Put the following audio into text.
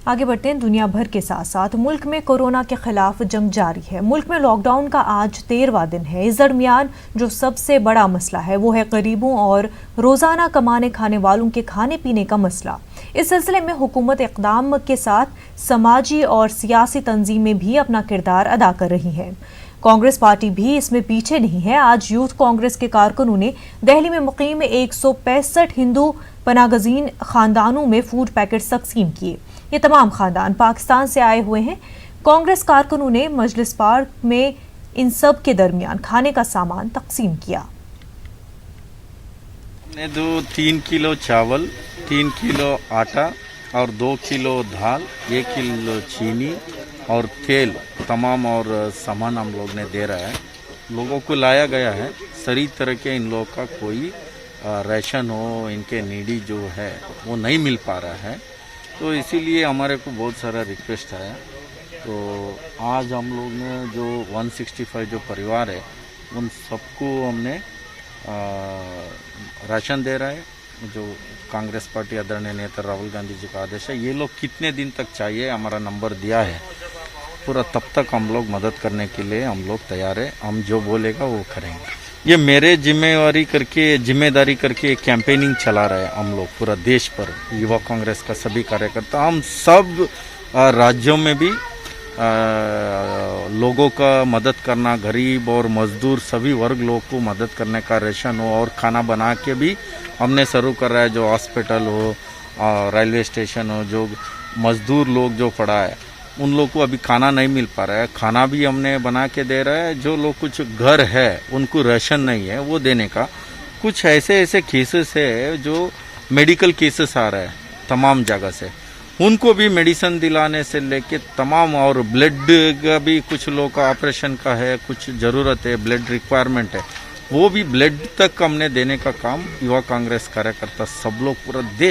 आगे बढ़ते हैं। दुनिया भर के साथ साथ मुल्क में कोरोना के खिलाफ जंग जारी है। मुल्क में लॉकडाउन का आज 13वां दिन है। इस दरमियान जो सबसे बड़ा मसला है वो है गरीबों और रोजाना कमाने खाने वालों के खाने पीने का मसला। इस सिलसिले में हुकूमत इक़दाम के साथ समाजी और सियासी तंजीमें भी अपना किरदार अदा कर रही हैं। कांग्रेस पार्टी भी इसमें पीछे नहीं है। आज यूथ कांग्रेस के कारकुनों ने दिल्ली में मुकीम 165 हिंदू पनागजीन खानदानों में फूड पैकेट तकसीम किए। ये तमाम खानदान पाकिस्तान से आए हुए हैं। कांग्रेस कारकुनों ने मजलिस पार्क में इन सब के दरमियान खाने का सामान तकसीम किया। 3 किलो चावल, 3 किलो आटा और 2 किलो दाल, 1 किलो चीनी और तेल तमाम और सामान हम लोग ने दे रहा है। लोगों को लाया गया है। सही तरह के इन लोगों का कोई राशन हो, इनके नीडी जो है वो नहीं मिल पा रहा है, तो इसीलिए हमारे को बहुत सारा रिक्वेस्ट आया। तो आज हम लोग ने जो 165 जो परिवार है उन सबको हमने राशन दे रहा है। जो कांग्रेस पार्टी आदरणीय नेता राहुल गांधी जी का आदेश है। ये लोग कितने दिन तक चाहिए हमारा नंबर दिया है, पूरा तब तक हम लोग मदद करने के लिए हम लोग तैयार है। हम जो बोलेगा वो करेंगे। ये मेरे जिम्मेदारी करके कैंपेनिंग चला रहा है हम लोग पूरा देश पर। युवा कांग्रेस का सभी कार्यकर्ता हम सब राज्यों में भी लोगों का मदद करना, गरीब और मजदूर सभी वर्ग लोगों को मदद करने का राशन हो और खाना बना के भी हमने शुरू कर रहा है। जो हॉस्पिटल हो, रेलवे स्टेशन हो, जो मजदूर लोग जो पड़ा है उन लोग को अभी खाना नहीं मिल पा रहा है, खाना भी हमने बना के दे रहा है। जो लोग कुछ घर है उनको राशन नहीं है वो देने का। कुछ ऐसे केसेस है जो मेडिकल केसेस आ रहा है तमाम जगह से, उनको भी मेडिसिन दिलाने से लेके तमाम, और ब्लड का भी कुछ लोग का ऑपरेशन का है, कुछ ज़रूरत है, ब्लड रिक्वायरमेंट है, वो भी ब्लड तक हमने देने का काम युवा कांग्रेस कार्यकर्ता सब लोग पूरा देश